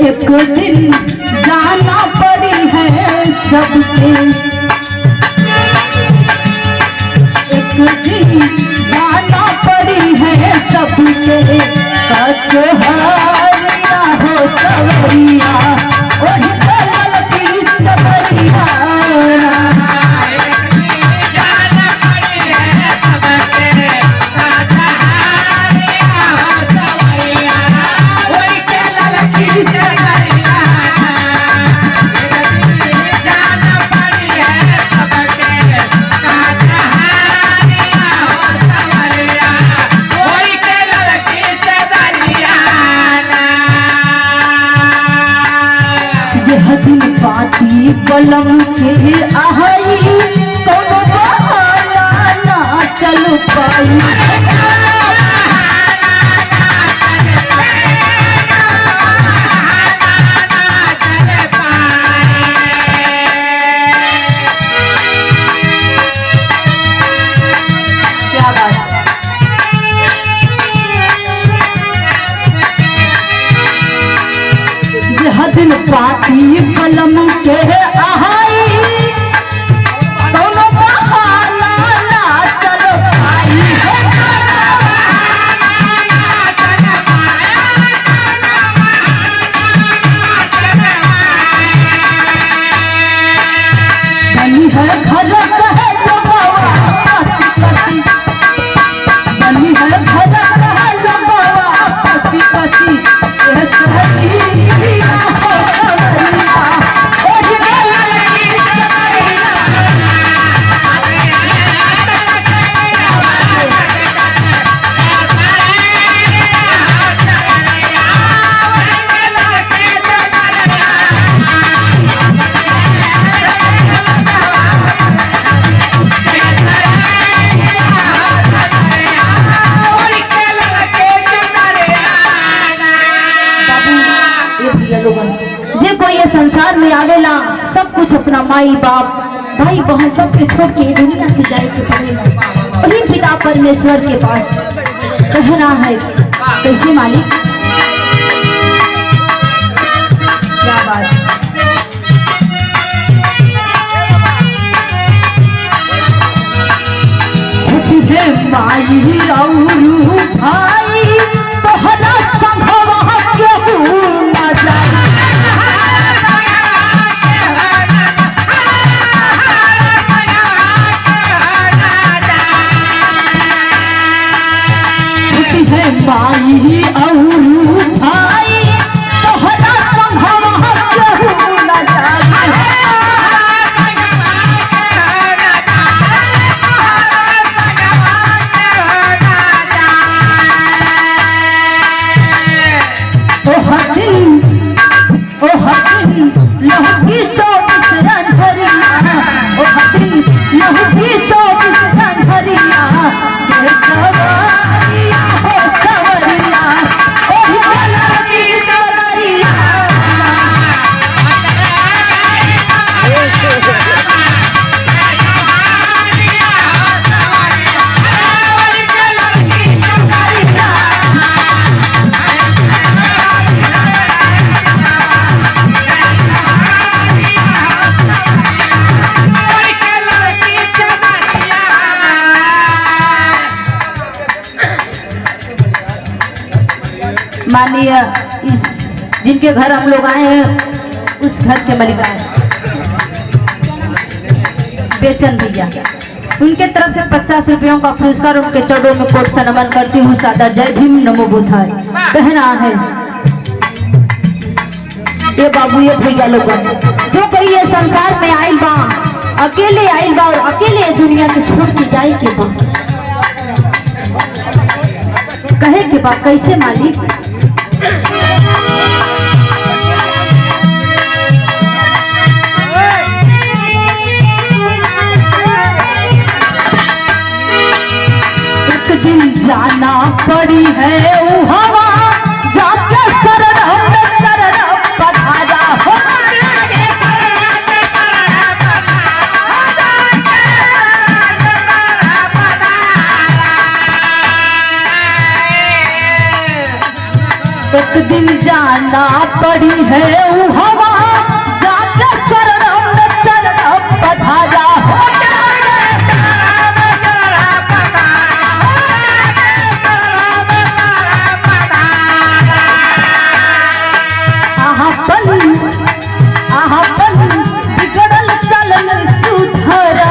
एक दिन जाना पड़ी है सबके, एक दिन जाना पड़ी है सबके, कचहरिया हो सवरिया ओढ़ कलल की सवरिया। दिन पाती कलम के आई कोनो बहाना ना चल पाई, क्या बात। दिन पाती कलम के आई दोनों बहाना ना चल पाई, बनी है घर कहे जो बाबा पसी पसी, बनी है घर कहे जो बाबा पसी पसी, जे कोई ये संसार में आवेला सब कुछ अपना माई बाप भाई बहन सबके छोड़ के दुनिया से जाए के पड़ेगा, वही पिता परमेश्वर के पास कहना है। कैसे मालिक, क्या बात। छठी है माई और भाई तोहरा संभवा केहू ना जाए, माई और भाई तोहरा संभवा केहू ना जाए, ओह दिन लहू तो बिसरन भरिया, ओह दिन लहू तो बिसरन भरिया, सवरिया हो सवरिया ओह कलर की सवरिया। माननीय इस जिनके घर हम लोग आए हैं उस घर के मालिक आए बेचन भैया, उनके तरफ से 50 रुपयों का पुरस्कार उनके चरणों में कोट से नमन करती हूँ। सादर जय भीम नमो बुद्धाय। कहना है ये बाबू ये भैया लोग जो कोई ये संसार में आइल बा अकेले आइल बा और अकेले दुनिया के छोड़ के जाए के बा, कहे के बा कैसे मालिक। एक दिन जाना पड़ी है हवा जाके शरण पधारा हो, एक दिन जाना पड़ी है वो हवा जाके शरणम में चरण पधारा बिगड़ल चलन सुधरा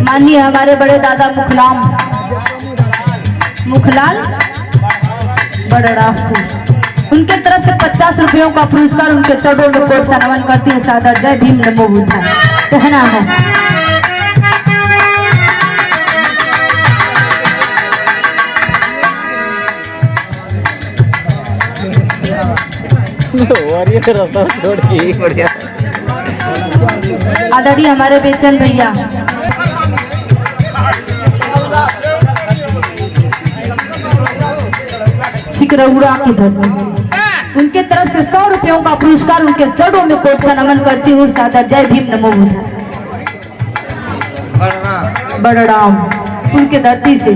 माननीय हमारे बड़े दादा मुखलाल बड़ड़ा उनके तरफ से 50 रुपयों का पुरस्कार उनके चरणों में कोट से नमन करती हूँ। सादर जय भीम नमो बुद्धाय कहना है। रास्ता छोड़ के बढ़िया आदरणीय हमारे बेचन भैया सिकरौड़ा की धरती से उनके तरफ से 100 रुपयों का पुरस्कार उनके चरणों में कोट से नमन करती हूँ। सादर जय भीम नमो बुद्धाय बड़राम उनके धरती से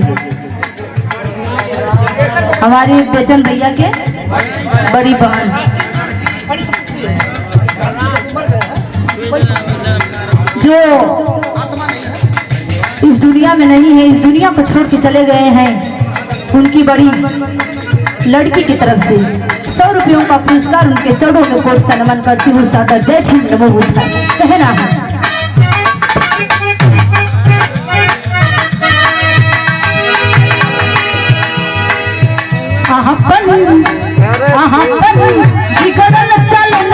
हमारी बेचन भैया के बड़ी बहन जो इस दुनिया में नहीं है, इस दुनिया को छोड़ के चले गए हैं, उनकी बड़ी लड़की की तरफ से 100 रुपयों का पुरस्कार उनके चरणों में कोट से नमन करती हूँ। सादर जय भीम नमो बुद्धाय कहना है। बिगड़ल चलन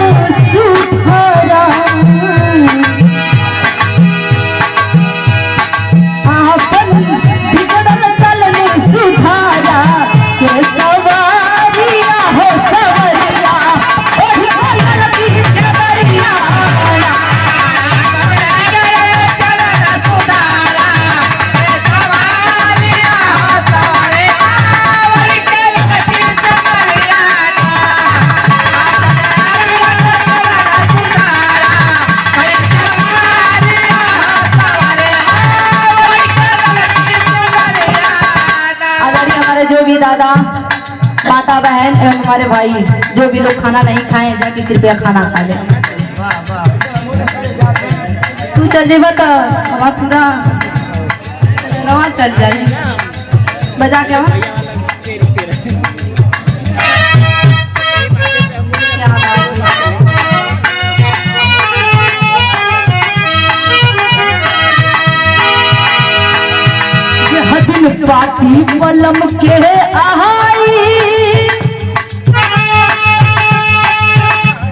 सुधरा बिगड़ल चलन सुधारा के सवारिया हो सवरिया दादा माता बहन एवं हमारे भाई जो भी लोग खाना नहीं खाए जाके कृपया खाना खा ले। तू चल जेबा तो हमारा पूरा नवा चल जाए बजा के पाती पलम के आहाई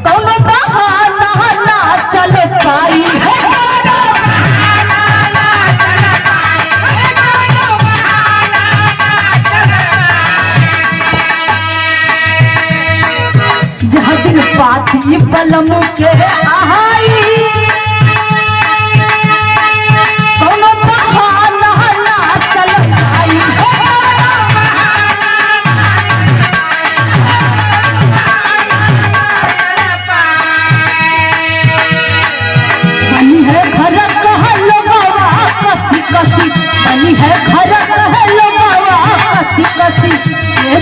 कौन बहाना ना चल पाई है जहाँ दिन पाती पलम के आहाई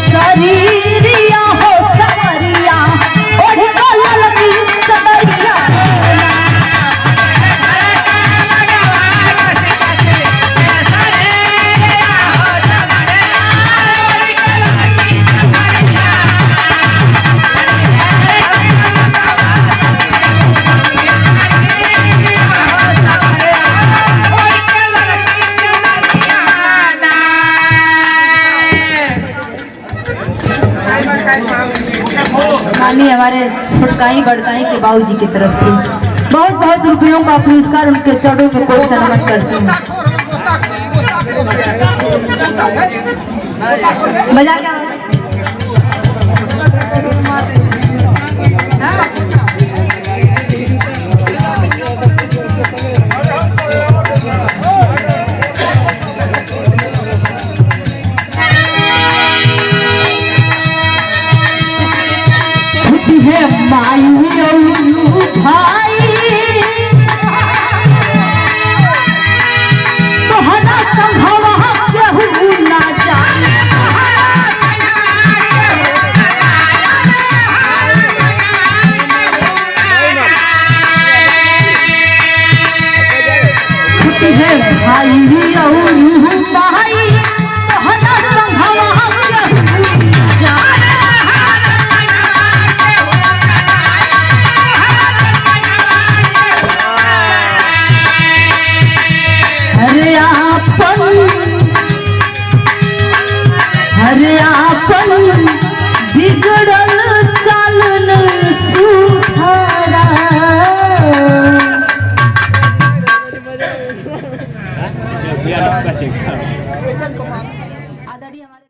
शरीरिया हो सवरिया ओढ़ ललकी सवरिया माननीय हमारे छोटकाई बड़काई के बाबूजी की तरफ से बहुत बहुत रुपयों का पुरस्कार उनके चरणों में कोट से नमन करती हूँ। बजा क्या